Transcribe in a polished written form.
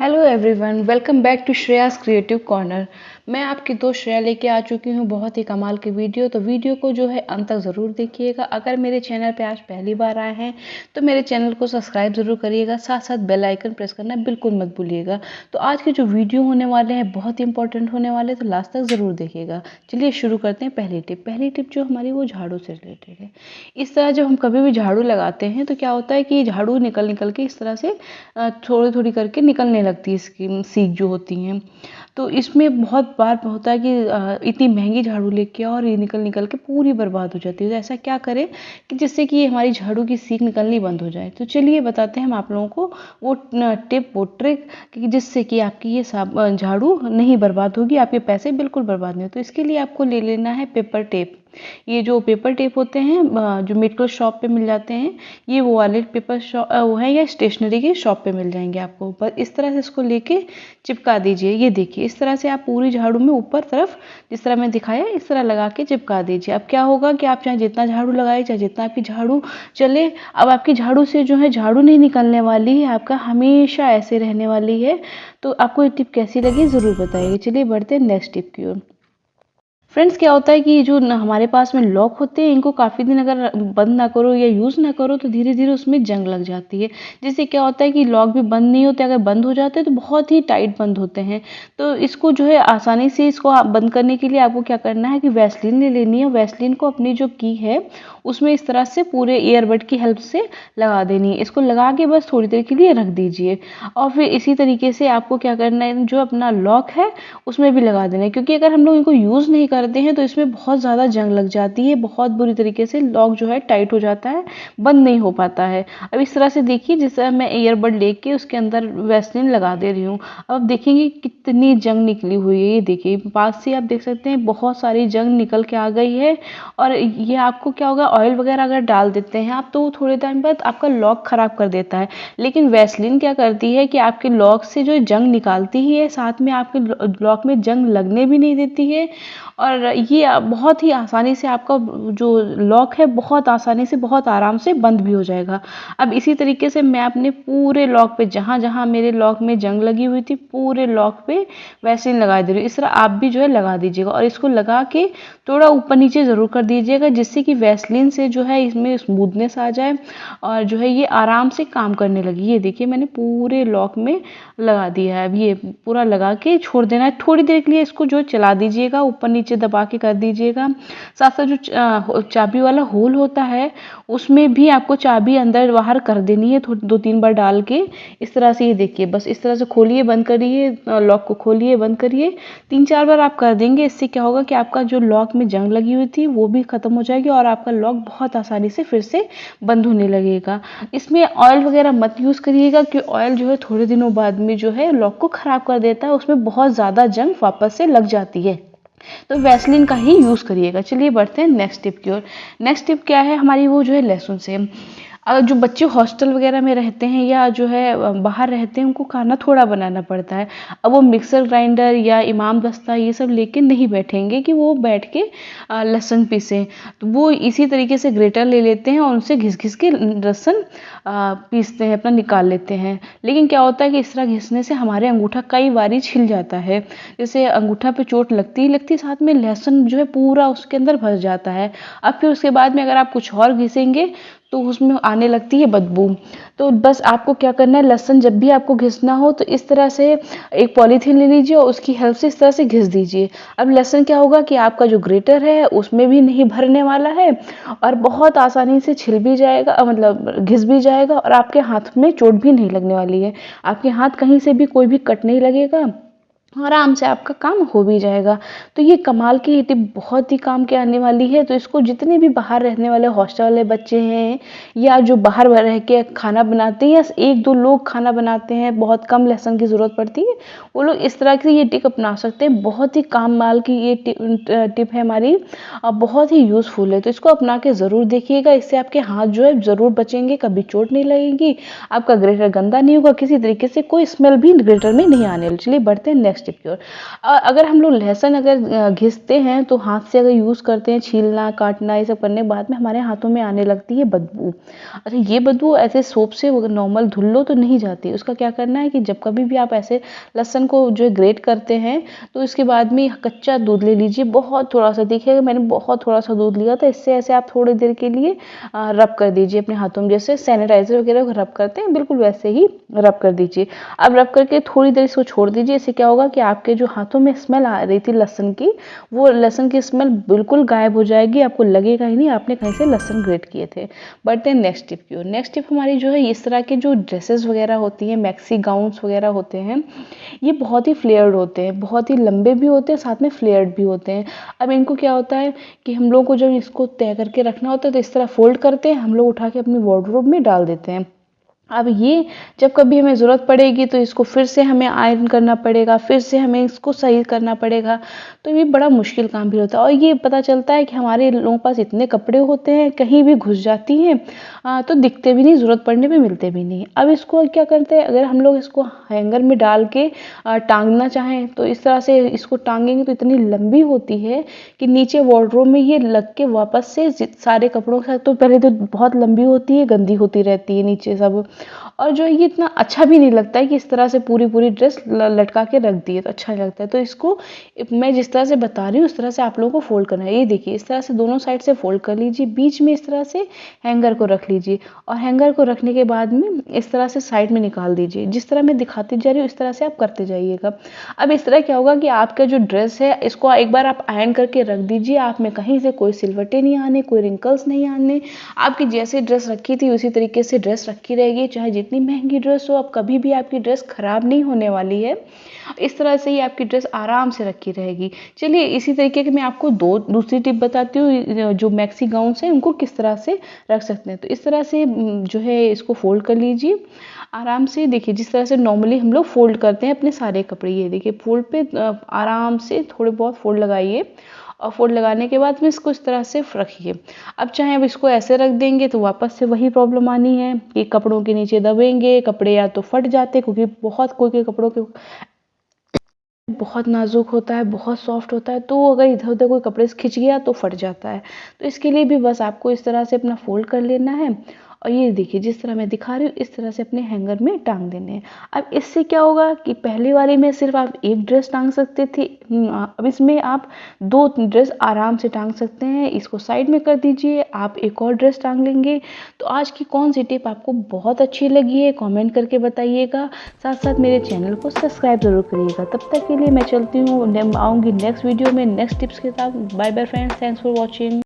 Hello everyone, welcome back to Shreyas creative corner. मैं आपकी दोस्त श्रेया लेके आ चुकी हूँ बहुत ही कमाल की वीडियो। तो वीडियो को जो है अंत तक ज़रूर देखिएगा। अगर मेरे चैनल पे आज पहली बार आए हैं तो मेरे चैनल को सब्सक्राइब ज़रूर करिएगा, साथ साथ बेल आइकन प्रेस करना बिल्कुल मत भूलिएगा। तो आज के जो वीडियो होने वाले हैं बहुत ही इंपॉर्टेंट होने वाले, तो लास्ट तक ज़रूर देखिएगा। चलिए शुरू करते हैं। पहली टिप जो हमारी वो झाड़ू से रिलेटेड है। इस तरह जब हम कभी भी झाड़ू लगाते हैं तो क्या होता है कि झाड़ू निकल निकल के इस तरह से थोड़ी थोड़ी करके निकलने लगती है इसकी सीख जो होती हैं। तो इसमें बहुत बार होता है कि इतनी महंगी झाड़ू लेके आओ और ये निकल निकल के पूरी बर्बाद हो जाती है। तो ऐसा क्या करें कि जिससे कि हमारी झाड़ू की सीख निकलनी बंद हो जाए। तो चलिए बताते हैं हम आप लोगों को वो टिप, वो ट्रिक कि जिससे कि आपकी ये झाड़ू नहीं बर्बाद होगी, आपके पैसे बिल्कुल बर्बाद नहीं हो। तो इसके लिए आपको ले लेना है पेपर टेप। ये जो पेपर टेप होते हैं जो मेडिकल शॉप पे मिल जाते हैं, ये वो वाले पेपर शॉप वो है, या स्टेशनरी की शॉप पे मिल जाएंगे आपको। बस इस तरह से इसको लेके चिपका दीजिए। ये देखिए इस तरह से आप पूरी झाड़ू में ऊपर तरफ जिस तरह मैं दिखाया इस तरह लगा के चिपका दीजिए। अब क्या होगा कि आप चाहे जितना झाड़ू लगाए, चाहे जितना आपकी झाड़ू चले, अब आपकी झाड़ू से जो है झाड़ू नहीं निकलने वाली है, आपका हमेशा ऐसे रहने वाली है। तो आपको ये टिप कैसी लगी ज़रूर बताइए। चलिए बढ़ते हैं नेक्स्ट टिप की ओर। फ्रेंड्स, क्या होता है कि जो हमारे पास में लॉक होते हैं, इनको काफ़ी दिन अगर बंद ना करो या यूज़ ना करो तो धीरे धीरे उसमें जंग लग जाती है। जिससे क्या होता है कि लॉक भी बंद नहीं होते, अगर बंद हो जाते हैं तो बहुत ही टाइट बंद होते हैं। तो इसको जो है आसानी से इसको बंद करने के लिए आपको क्या करना है कि वैसलीन ले लेनी है। वैसलीन को अपनी जो की है उसमें इस तरह से पूरे ईयरबड की हेल्प से लगा देनी है। इसको लगा के बस थोड़ी देर के लिए रख दीजिए। और फिर इसी तरीके से आपको क्या करना है, जो अपना लॉक है उसमें भी लगा देना है। क्योंकि अगर हम लोग इनको यूज़ नहीं करते हैं तो इसमें बहुत ज़्यादा जंग लग जाती है, बहुत बुरी तरीके से लॉक जो है टाइट हो जाता है, बंद नहीं हो पाता है। अब इस तरह से देखिए, जिस तरह मैं ईयरबड लेके उसके अंदर वैसलीन लगा दे रही हूँ। अब आप देखेंगे कितनी जंग निकली हुई है। ये देखिए पास से आप देख सकते हैं बहुत सारी जंग निकल के आ गई है। और ये आपको क्या होगा, ऑयल वगैरह अगर डाल देते हैं आप तो थोड़े टाइम बाद आपका लॉक खराब कर देता है। लेकिन वैसलीन क्या करती है कि आपके लॉक से जो जंग निकालती ही है, साथ में आपके लॉक में जंग लगने भी नहीं देती है। और ये बहुत ही आसानी से आपका जो लॉक है बहुत आसानी से बहुत आराम से बंद भी हो जाएगा। अब इसी तरीके से मैं अपने पूरे लॉक पे, जहाँ जहाँ मेरे लॉक में जंग लगी हुई थी, पूरे लॉक पे वैसलीन लगा दे रही हूँ। इस तरह आप भी जो है लगा दीजिएगा और इसको लगा के थोड़ा ऊपर नीचे ज़रूर कर दीजिएगा, जिससे कि वैसलीन से जो है इसमें स्मूथनेस आ जाए और जो है ये आराम से काम करने लगी। ये देखिए मैंने पूरे लॉक में लगा दिया है। अब ये पूरा लगा के छोड़ देना है थोड़ी देर के लिए। इसको जो चला दीजिएगा, ऊपर नीचे दबा के कर दीजिएगा। साथ साथ जो चाबी वाला होल होता है उसमें भी आपको चाबी अंदर बाहर कर देनी है, दो तीन बार डाल के। इस तरह से ये देखिए बस इस तरह से खोलिए बंद करिए, लॉक को खोलिए बंद करिए। तीन चार बार आप कर देंगे। इससे क्या होगा कि आपका जो लॉक में जंग लगी हुई थी वो भी खत्म हो जाएगी और आपका लॉक बहुत आसानी से फिर से बंद होने लगेगा। इसमें ऑयल वगैरह मत यूज़ करिएगा, क्योंकि ऑयल जो है थोड़े दिनों बाद में जो है लॉक को ख़राब कर देता है, उसमें बहुत ज़्यादा जंग वापस से लग जाती है। तो वैसलीन का ही यूज़ करिएगा। चलिए बढ़ते हैं नेक्स्ट टिप की ओर। नेक्स्ट टिप क्या है हमारी, वो जो है लहसुन से। अगर जो बच्चे हॉस्टल वगैरह में रहते हैं या जो है बाहर रहते हैं, उनको खाना थोड़ा बनाना पड़ता है। अब वो मिक्सर ग्राइंडर या इमाम दस्ता ये सब लेके नहीं बैठेंगे कि वो बैठ के लहसुन पीसें। तो वो इसी तरीके से ग्रेटर ले लेते हैं और उनसे घिस घिस के लहसुन पीसते हैं, अपना निकाल लेते हैं। लेकिन क्या होता है कि इस तरह घिसने से हमारे अंगूठा कई बारी छिल जाता है। जैसे अंगूठा पे चोट लगती ही लगती, साथ में लहसुन जो है पूरा उसके अंदर फंस जाता है। अब फिर उसके बाद में अगर आप कुछ और घिसेंगे तो उसमें आने लगती है बदबू। तो बस आपको क्या करना है, लहसुन जब भी आपको घिसना हो तो इस तरह से एक पॉलीथीन ले लीजिए और उसकी हेल्प से इस तरह से घिस दीजिए। अब लहसुन क्या होगा कि आपका जो ग्रेटर है उसमें भी नहीं भरने वाला है और बहुत आसानी से छिल भी जाएगा, मतलब घिस भी जाएगा और आपके हाथ में चोट भी नहीं लगने वाली है। आपके हाथ कहीं से भी कोई भी कट नहीं लगेगा, आराम से आपका काम हो भी जाएगा। तो ये कमाल की ये टिप बहुत ही काम के आने वाली है। तो इसको जितने भी बाहर रहने वाले हॉस्टल वाले बच्चे हैं या जो बाहर रह के खाना बनाते हैं या एक दो लोग खाना बनाते हैं, बहुत कम लहसुन की ज़रूरत पड़ती है, वो लोग इस तरह की ये टिप अपना सकते हैं। बहुत ही काम माल की ये टिप है हमारी, बहुत ही यूज़फुल है। तो इसको अपना के ज़रूर देखिएगा। इससे आपके हाथ जो है ज़रूर बचेंगे, कभी चोट नहीं लगेगी, आपका ग्रेटर गंदा नहीं होगा, किसी तरीके से कोई स्मेल भी ग्रेटर में नहीं आने। चलिए बढ़ते हैं नेक्स्ट नेक्स्ट टिप की ओर। अगर हम लोग लहसुन अगर घिसते हैं तो हाथ से अगर यूज़ करते हैं, छीलना काटना ये सब करने के बाद में हमारे हाथों में आने लगती है बदबू। अच्छा, ये बदबू ऐसे सोप से नॉर्मल धुल लो तो नहीं जाती। उसका क्या करना है कि जब कभी भी आप ऐसे लहसुन को जो है ग्रेट करते हैं तो इसके बाद में कच्चा दूध ले लीजिए, बहुत थोड़ा सा। देखिएगा मैंने बहुत थोड़ा सा दूध लिया था, इससे ऐसे आप थोड़ी देर के लिए रब कर दीजिए अपने हाथों में, जैसे सैनिटाइजर वगैरह को रब करते हैं बिल्कुल वैसे ही रब कर दीजिए। अब रब करके थोड़ी देर इसको छोड़ दीजिए। इससे क्या होगा कि आपके जो हाथों में स्मेल आ रही थी लहसुन की, वो लहसुन की स्मेल बिल्कुल गायब हो जाएगी। आपको लगेगा ही नहीं आपने कहीं से लहसुन ग्रेट किए थे। बढ़ते हैं नेक्स्ट टिप की ओर। नेक्स्ट टिप हमारी जो है, इस तरह के जो ड्रेसेस वगैरह होती हैं, मैक्सी गाउन्स वगैरह होते हैं, ये बहुत ही फ्लेयर्ड होते हैं, बहुत ही लंबे भी होते हैं, साथ में फ्लेयर्ड भी होते हैं। अब इनको क्या होता है कि हम लोग को जब इसको तय करके रखना होता है तो इस तरह फोल्ड करते हैं, हम लोग उठा के अपनी वार्डरोब में डाल देते हैं। अब ये जब कभी हमें ज़रूरत पड़ेगी तो इसको फिर से हमें आयरन करना पड़ेगा, फिर से हमें इसको सही करना पड़ेगा, तो ये बड़ा मुश्किल काम भी होता है। और ये पता चलता है कि हमारे लोगों के पास इतने कपड़े होते हैं, कहीं भी घुस जाती हैं तो दिखते भी नहीं, ज़रूरत पड़ने पे मिलते भी नहीं। अब इसको क्या करते हैं, अगर हम लोग इसको हैंगर में डाल के टांगना चाहें तो इस तरह से इसको टांगेंगे तो इतनी लंबी होती है कि नीचे वार्डरोब में ये लग के वापस से सारे कपड़ों के साथ, तो पहले तो बहुत लंबी होती है, गंदी होती रहती है नीचे सब, और जो ये इतना अच्छा भी नहीं लगता है कि इस तरह से पूरी पूरी ड्रेस लटका के रख दी है तो अच्छा नहीं लगता है। तो इसको मैं जिस तरह से बता रही हूँ उस तरह से आप लोगों को फोल्ड करना है। ये देखिए इस तरह से दोनों साइड से फोल्ड कर लीजिए, बीच में इस तरह से हैंगर को रख लीजिए, और हैंगर को रखने के बाद में इस तरह से साइड में निकाल दीजिए। जिस तरह मैं दिखाती जा रही हूँ इस तरह से आप करते जाइएगा। अब इस तरह क्या होगा कि आपका जो ड्रेस है इसको एक बार आप आयरन करके रख दीजिए, आप में कहीं से कोई सिलवटें नहीं आने, कोई रिंकल्स नहीं आने, आपकी जैसे ड्रेस रखी थी उसी तरीके से ड्रेस रखी रहेगी। चाहे जितनी महंगी ड्रेस हो, अब कभी भी आपकी ड्रेस खराब नहीं होने वाली है। इस तरह से ही आपकी ड्रेस आराम से रखी रहेगी। चलिए इसी तरीके की मैं आपको दूसरी टिप बताती हूँ, जो मैक्सी गाउन्स हैं उनको किस तरह से रख सकते हैं। तो इस तरह से जो है इसको फोल्ड कर लीजिए आराम से। देखिए जिस तरह से नॉर्मली हम लोग फोल्ड करते हैं अपने सारे कपड़े, ये देखिए फोल्ड पे आराम से थोड़े बहुत फोल्ड लगाइए, और फोल्ड लगाने के बाद में इसको इस तरह से रखिए। अब चाहे अब इसको ऐसे रख देंगे तो वापस से वही प्रॉब्लम आनी है कि कपड़ों के नीचे दबेंगे, कपड़े या तो फट जाते, क्योंकि बहुत कोई के कपड़ों के बहुत नाजुक होता है, बहुत सॉफ्ट होता है, तो अगर इधर उधर कोई कपड़े से खिंच गया तो फट जाता है। तो इसके लिए भी बस आपको इस तरह से अपना फोल्ड कर लेना है, और ये देखिए जिस तरह मैं दिखा रही हूँ इस तरह से अपने हैंगर में टांग देने हैं। अब इससे क्या होगा कि पहले वाले में सिर्फ आप एक ड्रेस टांग सकते थे, अब इसमें आप दो ड्रेस आराम से टांग सकते हैं। इसको साइड में कर दीजिए, आप एक और ड्रेस टांग लेंगे। तो आज की कौन सी टिप आपको बहुत अच्छी लगी है कमेंट करके बताइएगा। साथ साथ मेरे चैनल को सब्सक्राइब जरूर करिएगा। तब तक के लिए मैं चलती हूँ, आऊँगी नेक्स्ट वीडियो में नेक्स्ट टिप्स के साथ। Bye bye friends, thanks for watching.